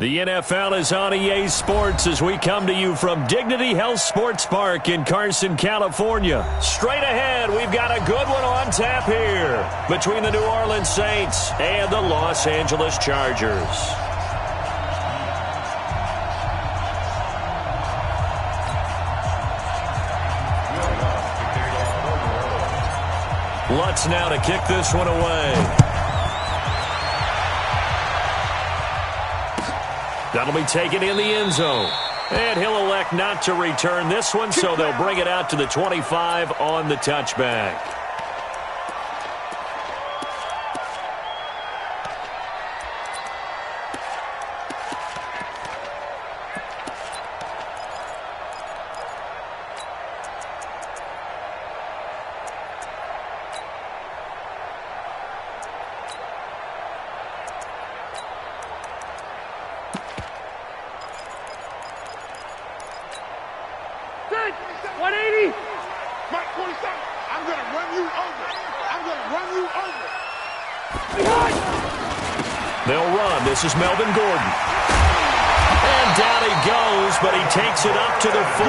The NFL is on EA Sports as we come to you from Dignity Health Sports Park in Carson, California. Straight ahead, we've got a good one on tap here between the New Orleans Saints and the Los Angeles Chargers. Lutz now to kick this one away. That'll be taken in the end zone. And he'll elect not to return this one, so they'll bring it out to the 25 on the touchback. They'll run. This is Melvin Gordon. And down he goes, but he takes it up to the 40.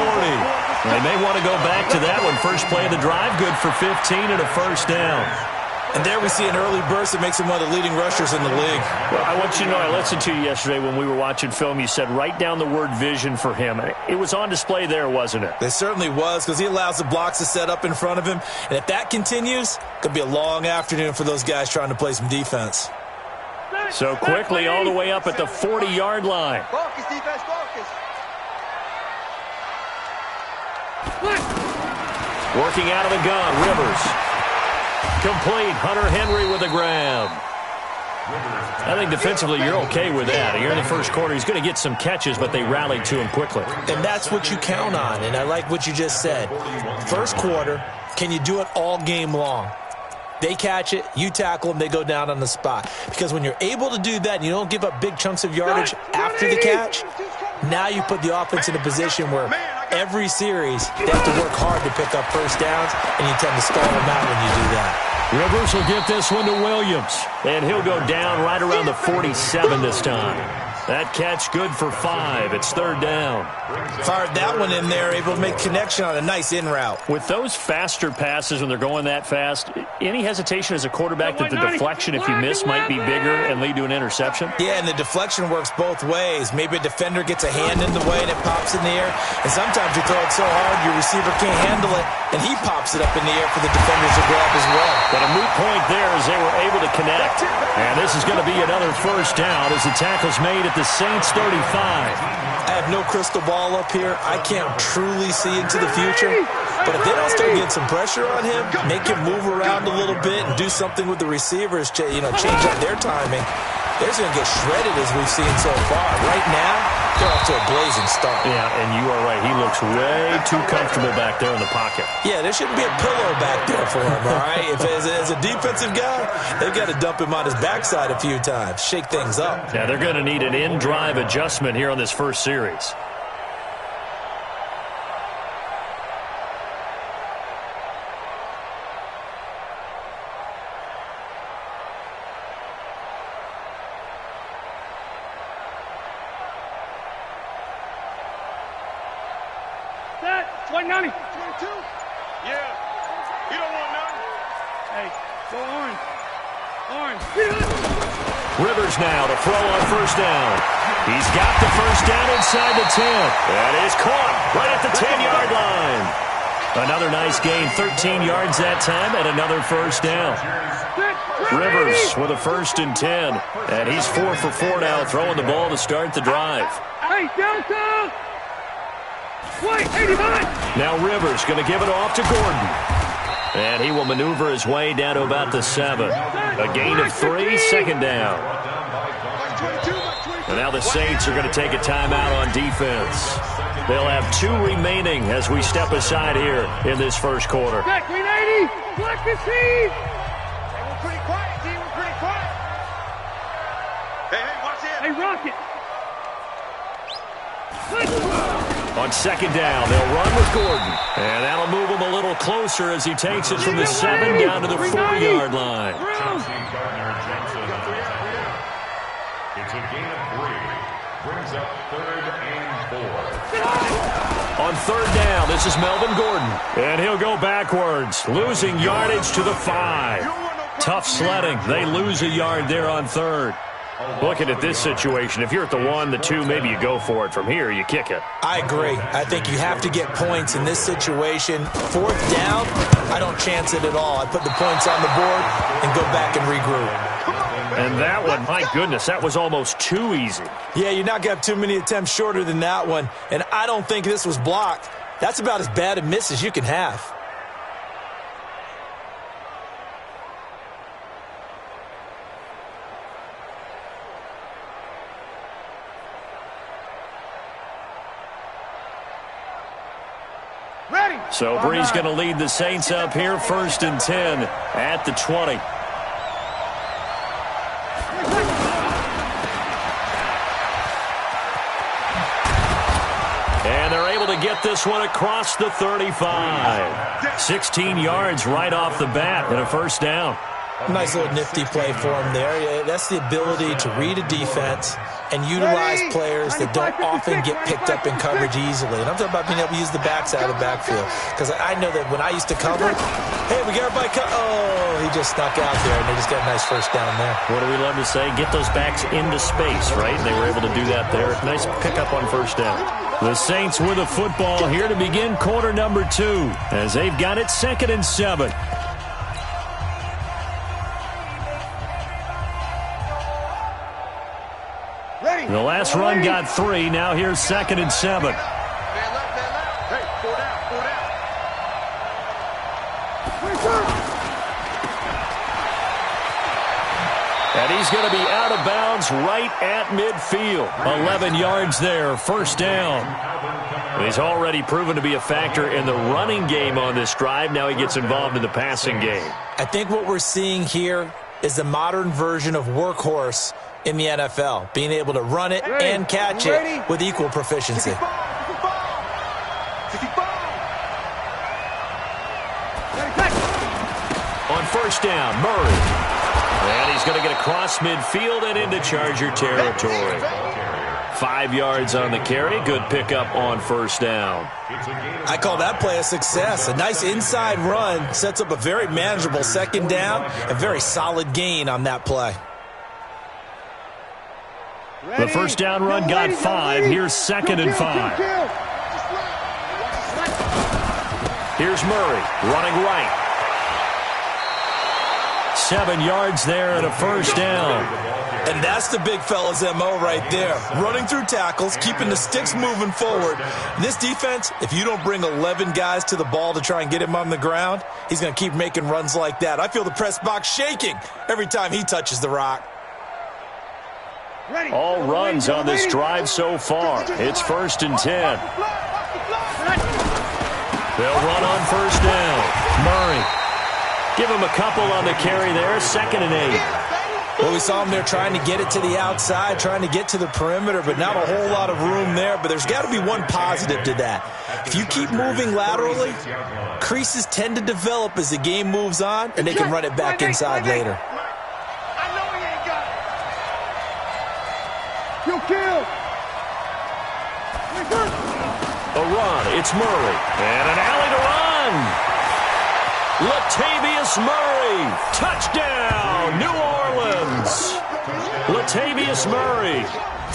They may want to go back to that one. First play of the drive, good for 15 and a first down. And there we see an early burst that makes him one of the leading rushers in the league. Well, I want you to know, I listened to you yesterday when we were watching film. You said write down the word vision for him. It was on display there, wasn't it? It certainly was, because he allows the blocks to set up in front of him. And if that continues, it could be a long afternoon for those guys trying to play some defense. So quickly all the way up at the 40-yard line. Focus, defense, focus. Working out of the gun, Rivers. Complete. Hunter Henry with a grab. I think defensively you're okay with that. You're in the first quarter. He's going to get some catches, but they rallied to him quickly. And that's what you count on, and I like what you just said. First quarter, can you do it all game long? They catch it, you tackle them, they go down on the spot. Because when you're able to do that and you don't give up big chunks of yardage after the catch, now you put the offense in a position where every series they have to work hard to pick up first downs, and you tend to stall them out when you do that. Rivers will get this one to Williams, and he'll go down right around the 47 this time. That catch good for 5. It's third down. Fired that one in there, able to make connection on a nice in route. With those faster passes when they're going that fast, any hesitation as a quarterback that the deflection, if you miss, might be bigger and lead to an interception? Yeah, and the deflection works both ways. Maybe a defender gets a hand in the way and it pops in the air. And sometimes you throw it so hard your receiver can't handle it, and he pops it up in the air for the defenders to grab as well. But a moot point there as they were able to connect. And this is going to be another first down as the tackle's made at the Saints 35. I have no crystal ball up here. I can't truly see into the future. But if they don't start getting some pressure on him, make him move around a little bit and do something with the receivers, change up their timing, they're going to get shredded as we've seen so far. Right now, they're off to a blazing start. Yeah, and you are right. He looks way too comfortable back there in the pocket. Yeah, there shouldn't be a pillow back there for him, all right? If as a defensive guy, they've got to dump him on his backside a few times, shake things up. Yeah, they're going to need an in-drive adjustment here on this first series. White 90. 22. Yeah. You don't want none. Hey, go orange. Orange. Rivers now to throw on first down. He's got the first down inside the 10. That is caught right at the 10-yard line. Another nice gain, 13 yards that time, and another first down. Rivers with a 1st and 10. And he's 4 for 4 now, throwing the ball to start the drive. Hey, Delta! Wait, 89! Now Rivers going to give it off to Gordon. And he will maneuver his way down to about the 7. A gain of 3, second down. And now the Saints are going to take a timeout on defense. They'll have 2 remaining as we step aside here in this first quarter. Back, green 80! Black the seed! Hey, we're pretty quiet, team. We're pretty quiet. Hey, watch it. Hey, Rocket! On second down, they'll run with Gordon. And that'll move him a little closer as he takes it from the 7 down to the 4-yard line. It's a gain of 3. brings up 3rd and 4. On 3rd down, this is Melvin Gordon. And he'll go backwards, losing yardage to the 5. Tough sledding. They lose a yard there on 3rd. Looking at this situation, if you're at the 1, the 2, maybe you go for it. From here, you kick it. I agree. I think you have to get points in this situation. 4th down, I don't chance it at all. I put the points on the board and go back and regroup. And that one, my goodness, that was almost too easy. Yeah, you're not going to have too many attempts shorter than that one. And I don't think this was blocked. That's about as bad a miss as you can have. So Bree's going to lead the Saints up here, 1st and 10 at the 20. And they're able to get this one across the 35. 16 yards right off the bat and a 1st down. Nice little nifty play for him there. That's the ability to read a defense and utilize players that don't often get picked up in coverage easily. And I'm talking about being able to use the backside of the backfield. Because I know that when I used to cover, hey, we got everybody oh, he just snuck out there, and they just got a nice 1st down there. What do we love to say? Get those backs into space, right? And they were able to do that there. Nice pickup on 1st down. The Saints with a football here to begin quarter number 2 as they've got it 2nd and 7. The last run got 3. Now here's 2nd and 7. Man left. Hey, 4 down. And he's going to be out of bounds right at midfield. 11 yards there, 1st down. He's already proven to be a factor in the running game on this drive. Now he gets involved in the passing game. I think what we're seeing here is the modern version of workhorse in the NFL, being able to run it and catch it with equal proficiency. On 1st down, Murray. And he's going to get across midfield and into Charger territory. 5 yards on the carry. Good pickup on 1st down. I call that play a success. A nice inside run sets up a very manageable 2nd down, a very solid gain on that play. The 1st down run got 5. Here's 2nd and 5. Here's Murray running right. 7 yards there and a 1st down. And that's the big fella's MO right there. Running through tackles, keeping the sticks moving forward. And this defense, if you don't bring 11 guys to the ball to try and get him on the ground, he's going to keep making runs like that. I feel the press box shaking every time he touches the rock. All runs on this drive so far. It's 1st and 10. They'll run on 1st down. Murray. Give him a couple on the carry there. 2nd and 8. Well, we saw him there trying to get it to the outside, trying to get to the perimeter, but not a whole lot of room there. But there's got to be one positive to that. If you keep moving laterally, creases tend to develop as the game moves on, and they can run it back inside later. A run. It's Murray. And an alley to run. Latavius Murray. Touchdown, New Orleans. Latavius Murray.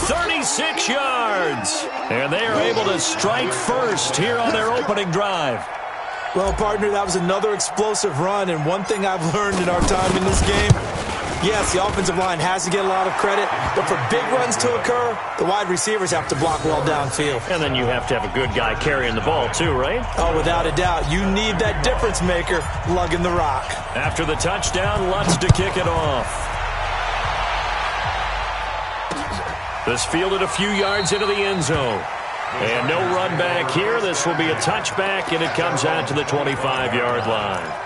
36 yards. And they are able to strike first here on their opening drive. Well, partner, that was another explosive run. And one thing I've learned in our time in this game, yes, the offensive line has to get a lot of credit, but for big runs to occur, the wide receivers have to block well downfield. And then you have to have a good guy carrying the ball too, right? Oh, without a doubt. You need that difference maker lugging the rock. After the touchdown, Lutz to kick it off. This fielded a few yards into the end zone. And no run back here. This will be a touchback, and it comes out to the 25-yard line.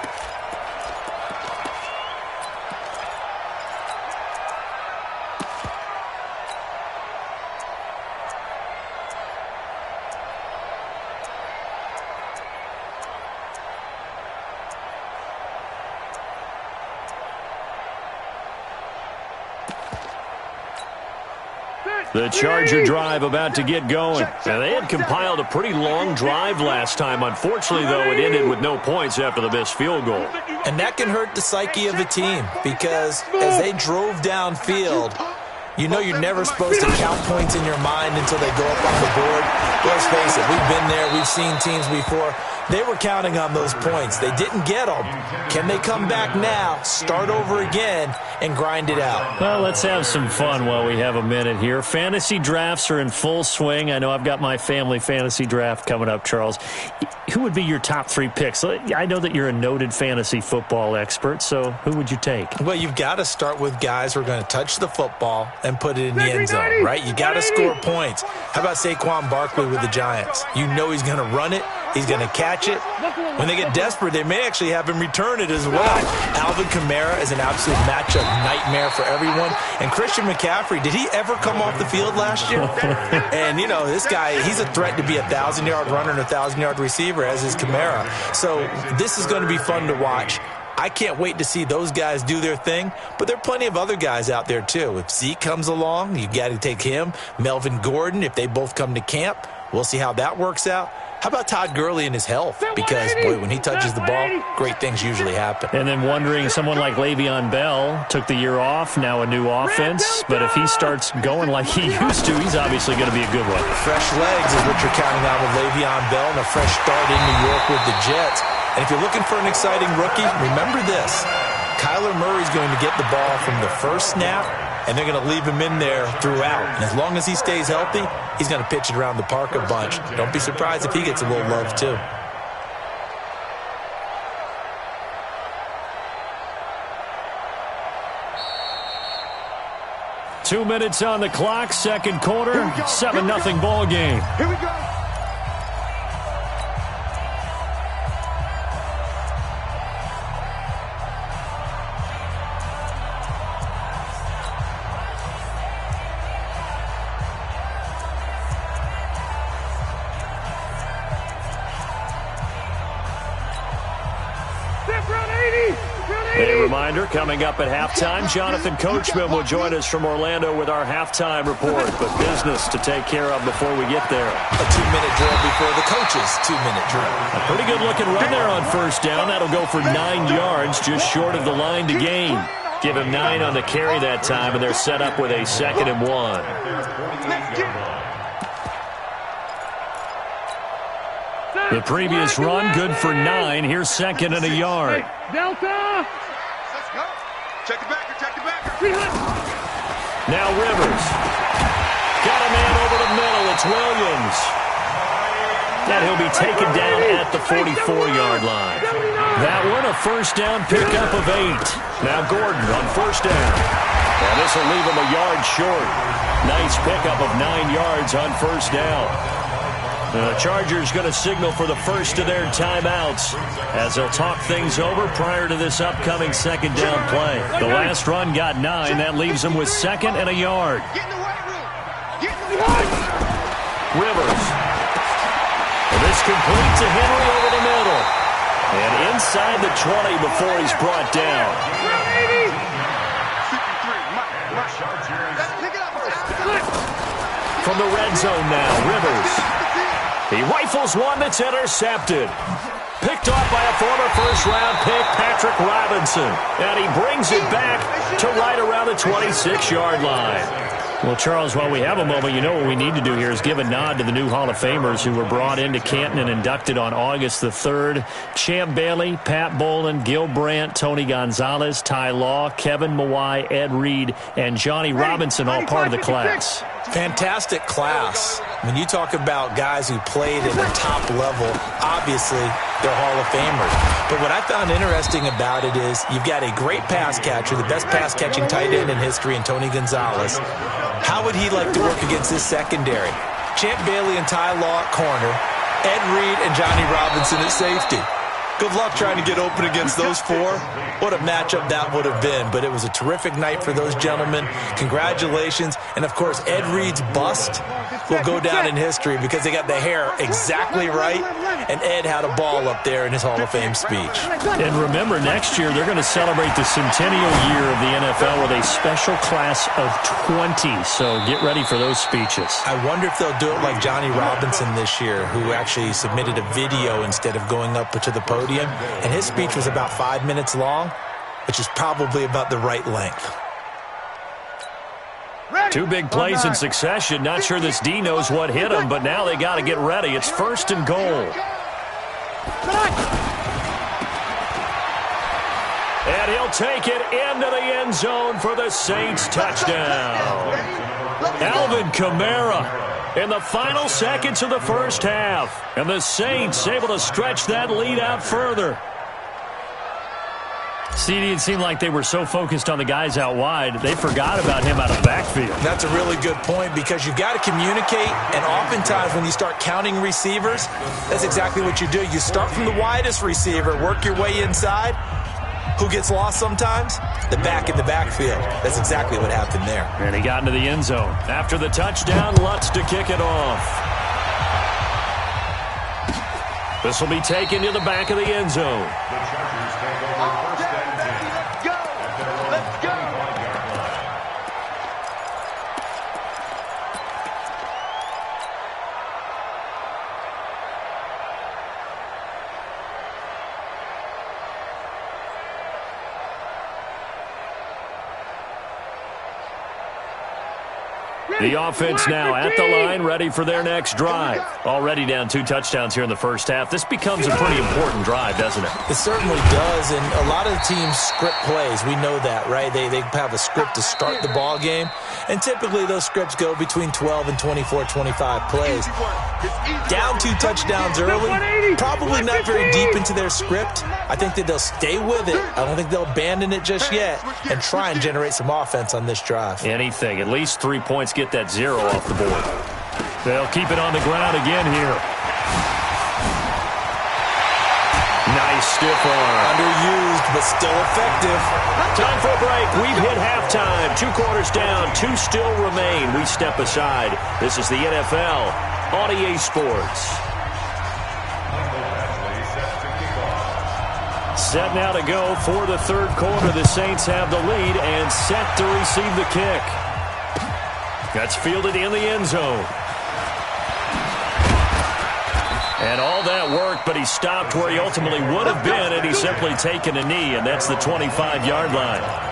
The Charger drive about to get going. And they had compiled a pretty long drive last time. Unfortunately, though, it ended with no points after the missed field goal. And that can hurt the psyche of a team because as they drove downfield, you know you're never supposed to count points in your mind until they go up on the board. Let's face it, we've been there. We've seen teams before. They were counting on those points. They didn't get them. Can they come back now, start over again, and grind it out? Well, let's have some fun while we have a minute here. Fantasy drafts are in full swing. I know I've got my family fantasy draft coming up, Charles. Who would be your top 3 picks? I know that you're a noted fantasy football expert, so who would you take? Well, you've got to start with guys who are going to touch the football and put it in the end zone, right? You got to score points. How about Saquon Barkley with the Giants? You know he's going to run it. He's going to catch it. When they get desperate, they may actually have him return it as well. Alvin Kamara is an absolute matchup nightmare for everyone. And Christian McCaffrey, did he ever come off the field last year? And, you know, this guy, he's a threat to be a 1,000-yard runner and a 1,000-yard receiver, as is Kamara. So this is going to be fun to watch. I can't wait to see those guys do their thing, but there are plenty of other guys out there, too. If Zeke comes along, you got to take him. Melvin Gordon, if they both come to camp, we'll see how that works out. How about Todd Gurley and his health? Because, boy, when he touches the ball, great things usually happen. And then wondering, someone like Le'Veon Bell took the year off, now a new offense. But if he starts going like he used to, he's obviously going to be a good one. Fresh legs is what you're counting on with Le'Veon Bell and a fresh start in New York with the Jets. And if you're looking for an exciting rookie, remember this. Kyler Murray's going to get the ball from the first snap, and they're going to leave him in there throughout. And as long as he stays healthy, he's going to pitch it around the park a bunch. Don't be surprised if he gets a little love, too. Two minutes on the clock, second quarter, 7-0 ball game. Here we go. A reminder, coming up at halftime, Jonathan Coachman will join us from Orlando with our halftime report. But business to take care of before we get there. A 2-minute drill before the coach's 2-minute drill. A pretty good looking run there on first down. That'll go for 9 yards, just short of the line to gain. Give him 9 on the carry that time, and they're set up with a 2nd and 1. The previous run, good for 9. Here's 2nd and a yard. Delta! Let's go. Check the backer, check the backer. Now Rivers. Got a man over the middle. It's Williams. And he'll be taken down at the 44-yard line. That one, a first down pickup of 8. Now Gordon on first down. And this will leave him a yard short. Nice pickup of 9 yards on first down. The Chargers going to signal for the first of their timeouts as they'll talk things over prior to this upcoming second down play. The last run got 9. That leaves them with 2nd and a yard. Get in the weight room. Get in the weight room. Rivers. And this complete to Henry over the middle. And inside the 20 before he's brought down. 53, pick it up. From the red zone now, Rivers. He rifles one that's intercepted. Picked off by a former first-round pick, Patrick Robinson. And he brings it back to right around the 26-yard line. Well, Charles, while we have a moment, you know what we need to do here is give a nod to the new Hall of Famers who were brought into Canton and inducted on August the 3rd. Champ Bailey, Pat Bolin, Gil Brandt, Tony Gonzalez, Ty Law, Kevin Mawai, Ed Reed, and Johnny Robinson, all part of the class. Fantastic class. When you talk about guys who played at the top level, obviously they're Hall of Famers. But what I found interesting about it is you've got a great pass catcher, the best pass-catching tight end in history, in Tony Gonzalez. How would he like to work against this secondary? Champ Bailey and Ty Law at corner, Ed Reed and Johnny Robinson at safety. Good luck trying to get open against those four. What a matchup that would have been. But it was a terrific night for those gentlemen. Congratulations. And, of course, Ed Reed's bust will go down in history because they got the hair exactly right, and Ed had a ball up there in his Hall of Fame speech. And remember, next year they're going to celebrate the centennial year of the NFL with a special class of 20. So get ready for those speeches. I wonder if they'll do it like Johnny Robinson this year, who actually submitted a video instead of going up to the podium. And his speech was about 5 minutes long, which is probably about the right length. Two big plays in succession. Not sure this D knows what hit him, but now they got to get ready. It's 1st and goal. And he'll take it into the end zone for the Saints touchdown. Alvin Kamara in the final seconds of the first half. And the Saints able to stretch that lead out further. CD, it seemed like they were so focused on the guys out wide, they forgot about him out of the backfield. That's a really good point because you've got to communicate, and oftentimes when you start counting receivers, that's exactly what you do. You start from the widest receiver, work your way inside. Who gets lost sometimes? The back in the backfield. That's exactly what happened there. And he got into the end zone. After the touchdown, Lutz to kick it off. This will be taken to the back of the end zone. The offense now at the line, ready for their next drive. Already down 2 touchdowns here in the first half. This becomes a pretty important drive, doesn't it? It certainly does, and a lot of the teams script plays. We know that, right? They have a script to start the ball game, and typically those scripts go between 12 and 24, 25 plays. Down 2 touchdowns early, probably not very deep into their script. I think that they'll stay with it. I don't think they'll abandon it just yet and try and generate some offense on this drive. Anything. At least 3 points, get that 0 off the board. They'll keep it on the ground again here. Nice stiff arm. Underused, but still effective. Time for a break. We've hit halftime. 2 quarters down. 2 still remain. We step aside. This is the NFL on EA Sports. Set now to go for the 3rd quarter. The Saints have the lead and set to receive the kick. That's fielded in the end zone. And all that work, but he stopped where he ultimately would have been, and he's simply taken a knee, and that's the 25-yard line.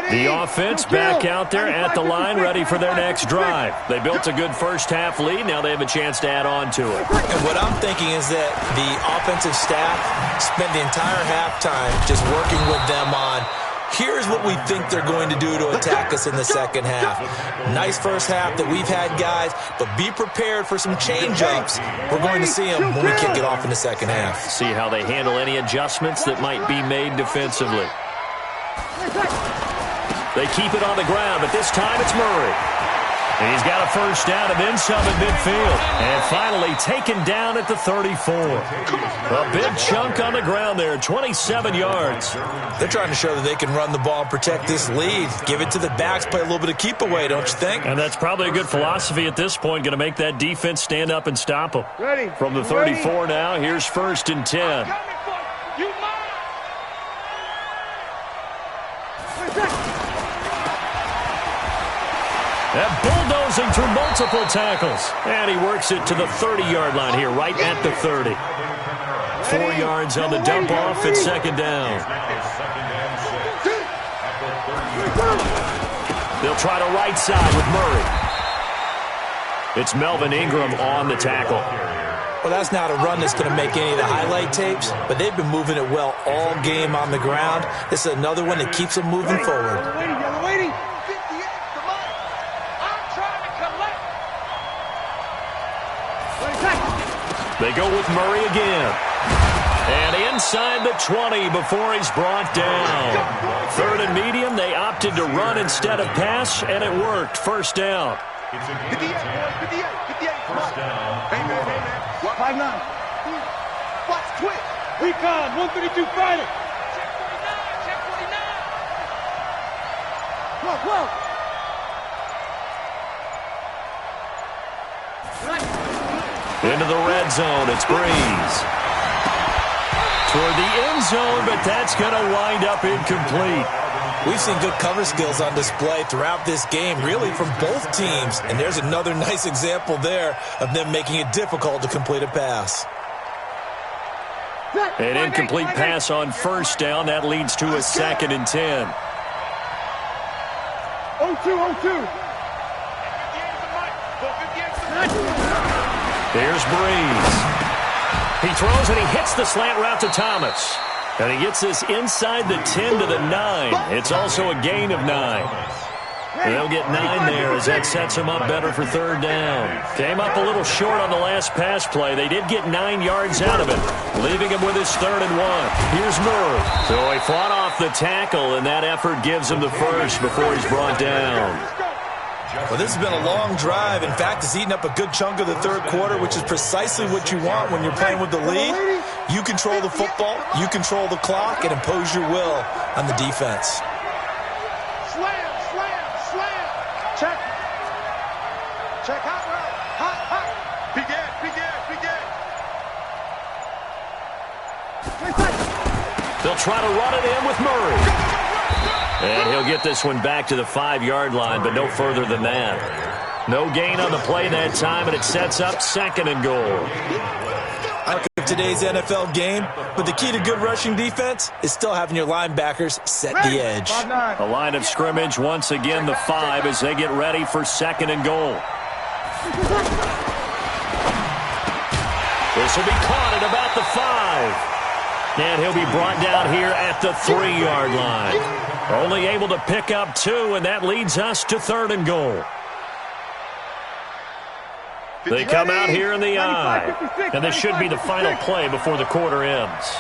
The offense back out there at the line, ready for their next drive. They built a good first half lead. Now they have a chance to add on to it. And what I'm thinking is that the offensive staff spent the entire halftime just working with them on, here's what we think they're going to do to attack us in the second half. Nice first half that we've had, guys, but be prepared for some change-ups. We're going to see them when we kick it off in the second half. See how they handle any adjustments that might be made defensively. They keep it on the ground, but this time it's Murray. And he's got a first down and then some at midfield. And finally taken down at the 34. A big chunk on the ground there, 27 yards. They're trying to show that they can run the ball and protect this lead. Give it to the backs, play a little bit of keep away, don't you think? And that's probably a good philosophy at this point, going to make that defense stand up and stop them. From the 34 now, here's 1st and 10. And bulldozing through multiple tackles. And he works it to the 30-yard line here, right at the 30. 4 yards on the dump off. It's 2nd down. They'll try to right side with Murray. It's Melvin Ingram on the tackle. Well, that's not a run that's going to make any of the highlight tapes, but they've been moving it well all game on the ground. This is another one that keeps them moving forward. They go with Murray again. And inside the 20 before he's brought down. 3rd and medium, they opted to run instead of pass, and it worked. 1st down. 5'9". Watch, quick. Recon, 132 fighter. Check 49. Whoa. Into the red zone, it's Breeze. Toward the end zone, but that's going to wind up incomplete. We've seen good cover skills on display throughout this game, really from both teams. And there's another nice example there of them making it difficult to complete a pass. An incomplete pass on first down. That leads to a 2nd and 10. 0-2. Here's Breeze. He throws and he hits the slant route to Thomas. And he gets this inside the 10 to the 9. It's also a gain of 9. They'll get 9 there as that sets him up better for 3rd down. Came up a little short on the last pass play. They did get 9 yards out of it, leaving him with his 3rd and 1. Here's Murray. So he fought off the tackle, and that effort gives him the first before he's brought down. Well, this has been a long drive. In fact, it's eaten up a good chunk of the 3rd quarter, which is precisely what you want when you're playing with the lead. You control the football, you control the clock, and impose your will on the defense. Slam. Check hot route. Begin. They'll try to run it in with Murray. And he'll get this one back to the 5-yard line, but no further than that. No gain on the play that time, and it sets up 2nd and goal. Today's NFL game, but the key to good rushing defense is still having your linebackers set the edge. A line of scrimmage, once again the 5 as they get ready for 2nd and goal. This will be caught at about the 5. And he'll be brought down here at the 3-yard line. Only able to pick up 2, and that leads us to 3rd and goal. They come out here in the I, and this should be the final play before the quarter ends.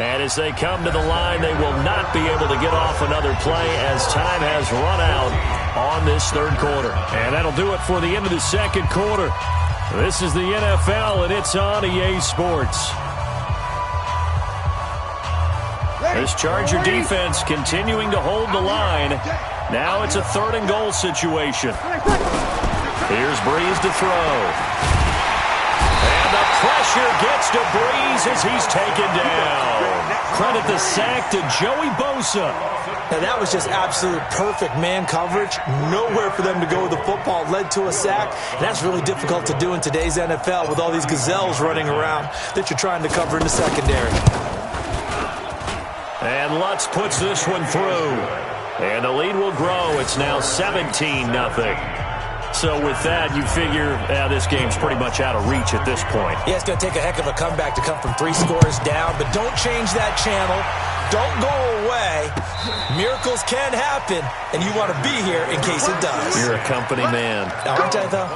And as they come to the line, they will not be able to get off another play as time has run out on this 3rd quarter. And that'll do it for the end of the 2nd quarter. This is the NFL, and it's on EA Sports. This Charger defense continuing to hold the line. Now it's a 3rd and goal situation. Here's Breeze to throw. And the pressure gets to Breeze as he's taken down. Credit the sack to Joey Bosa. And that was just absolute perfect man coverage. Nowhere for them to go with the football. Led to a sack. And that's really difficult to do in today's NFL with all these gazelles running around that you're trying to cover in the secondary. And Lutz puts this one through. And the lead will grow. It's now 17-0. So with that, you figure this game's pretty much out of reach at this point. Yeah, it's going to take a heck of a comeback to come from 3 scores down. But don't change that channel. Don't go away. Miracles can happen, and you want to be here in case it does. You're a company man. Aren't I, though?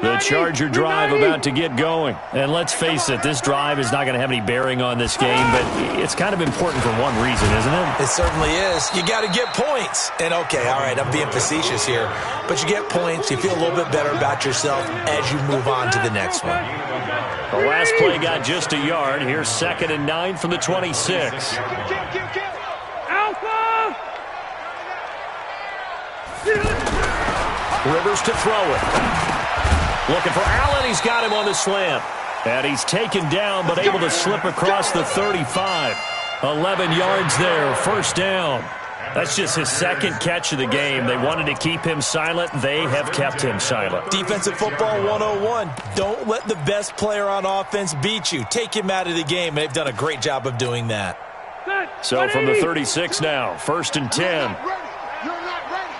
The Charger drive about to get going. And let's face it, this drive is not going to have any bearing on this game, but it's kind of important for one reason, isn't it? It certainly is. You got to get points. And okay, all right, I'm being facetious here, but you get points, you feel a little bit better about yourself as you move on to the next one. The last play got just a yard. Here's 2nd and 9 from the 26. Alpha! Rivers to throw it. Looking for Allen. He's got him on the slant. And he's taken down, but able to slip across the 35. 11 yards there, 1st down. That's just his 2nd catch of the game. They wanted to keep him silent. They have kept him silent. Defensive football 101. Don't let the best player on offense beat you. Take him out of the game. They've done a great job of doing that. So from the 36 now, 1st and 10. You're not ready.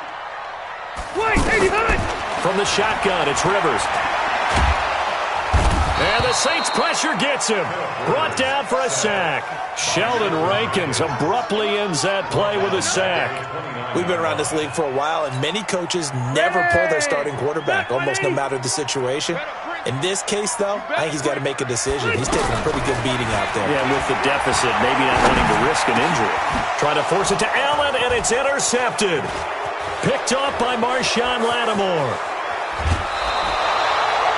Wait, 89! From the shotgun, it's Rivers. And the Saints pressure gets him. Brought down for a sack. Sheldon Rankins abruptly ends that play with a sack. We've been around this league for a while, and many coaches never pull their starting quarterback, almost no matter the situation. In this case, though, I think he's got to make a decision. He's taking a pretty good beating out there. Yeah, with the deficit, maybe not wanting to risk an injury. Trying to force it to Allen, and it's intercepted. Picked off by Marshawn Lattimore.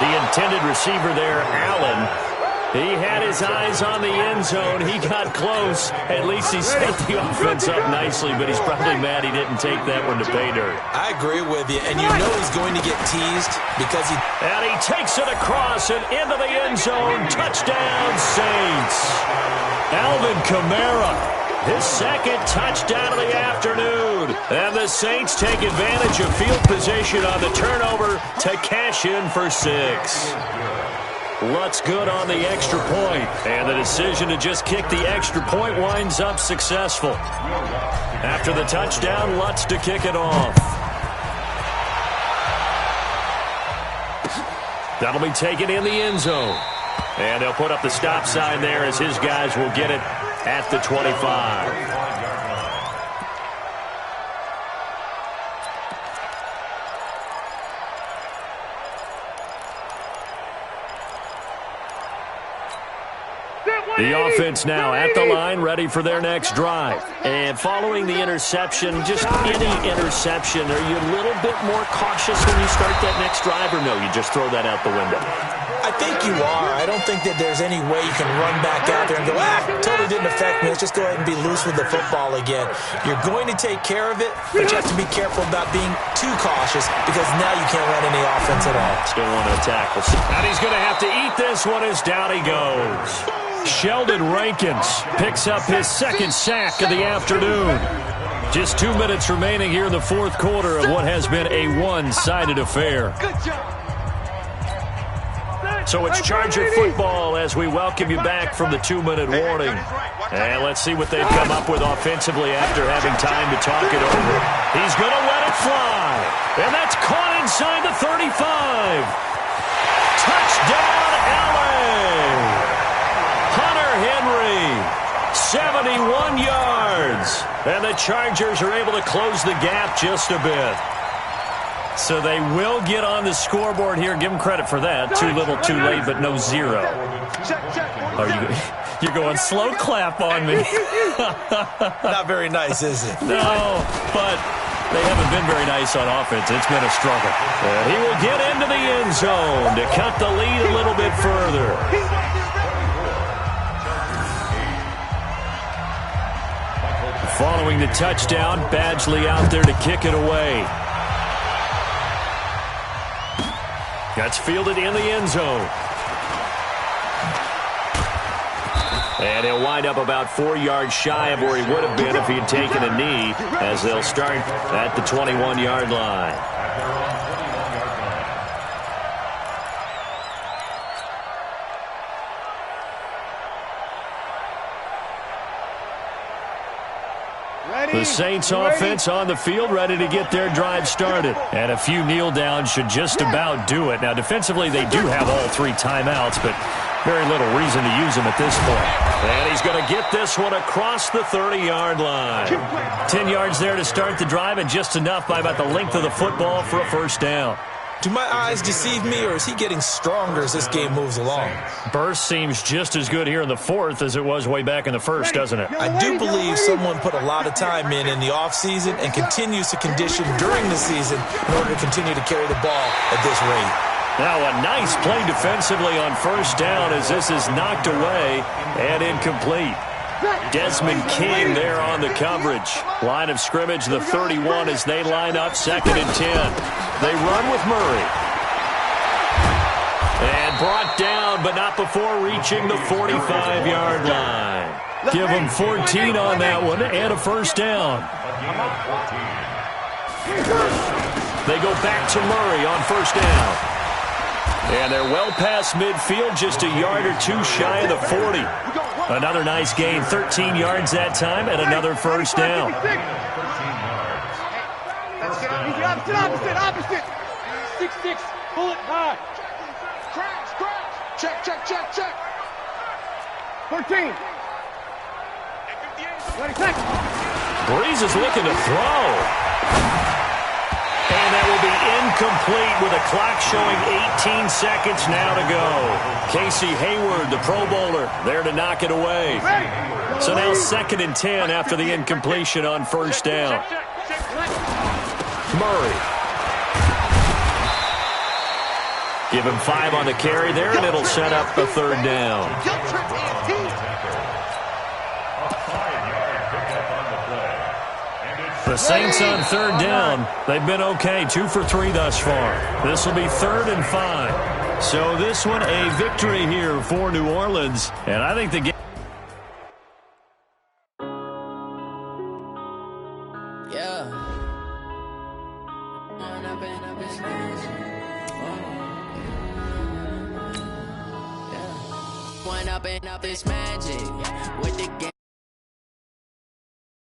The intended receiver there, Allen. He had his eyes on the end zone. He got close. At least he set the offense up nicely, but he's probably mad he didn't take that one to pay dirt. I agree with you, and you know he's going to get teased because he... And he takes it across and into the end zone. Touchdown, Saints. Alvin Kamara, his second touchdown of the afternoon. And the Saints take advantage of field position on the turnover to cash in for 6. Lutz good on the extra point, and the decision to just kick the extra point winds up successful. After the touchdown, Lutz to kick it off. That'll be taken in the end zone. And they'll put up the stop sign there as his guys will get it at the 25. The offense now at the line, ready for their next drive. And following the interception, just any interception, are you a little bit more cautious when you start that next drive, or no, you just throw that out the window? I think you are. I don't think that there's any way you can run back out there and go, totally didn't affect me. Let's just go ahead and be loose with the football again. You're going to take care of it, but you have to be careful about being too cautious because now you can't run any offense at all. Still want to tackle. And he's going to have to eat this one as down he goes. Sheldon Rankins picks up his second sack of the afternoon. Just 2 minutes remaining here in the fourth quarter of what has been a one-sided affair. So it's Charger football as we welcome you back from the 2-minute warning. And let's see what they've come up with offensively after having time to talk it over. He's going to let it fly. And that's caught inside the 35. Touchdown, LA! Hunter Henry, 71 yards. And the Chargers are able to close the gap just a bit. So they will get on the scoreboard here. Give them credit for that. Too little, too late, but no 0. You're going slow clap on me. Not very nice, is it? No, but they haven't been very nice on offense. It's been a struggle. And he will get into the end zone to cut the lead a little bit further. Following the touchdown, Badgley out there to kick it away. That's fielded in the end zone. And he'll wind up about 4 yards shy of where he would have been if he had taken a knee, as they'll start at the 21-yard line. The Saints offense on the field, ready to get their drive started. And a few kneel downs should just about do it. Now, defensively, they do have all 3 timeouts, but very little reason to use them at this point. And he's going to get this one across the 30-yard line. 10 yards there to start the drive, and just enough by about the length of the football for a first down. Do my eyes deceive me, or is he getting stronger as this game moves along? Burst seems just as good here in the fourth as it was way back in the first, doesn't it? I do believe someone put a lot of time in the offseason and continues to condition during the season in order to continue to carry the ball at this rate. Now a nice play defensively on first down as this is knocked away and incomplete. Desmond King there on the coverage. Line of scrimmage, the 31 as they line up, 2nd and 10. They run with Murray. And brought down, but not before reaching the 45-yard line. Give them 14 on that one and a first down. They go back to Murray on first down. And they're well past midfield, just a yard or 2 shy of the 40. Another nice gain, 13 yards that time, and another first down. Opposite. 6-6, pull it high. Check. 13. Breeze is looking to throw. And that will be incomplete with a clock showing 18 seconds now to go. Casey Hayward, the Pro Bowler, there to knock it away. So now 2nd and 10 after the incompletion on first down. Murray. Give him 5 on the carry there, and it'll set up a 3rd down. The Saints on 3rd down. They've been okay, 2 for 3 thus far. This will be 3rd and 5. So this one a victory here for New Orleans. And I think the game... Up this magic with the game.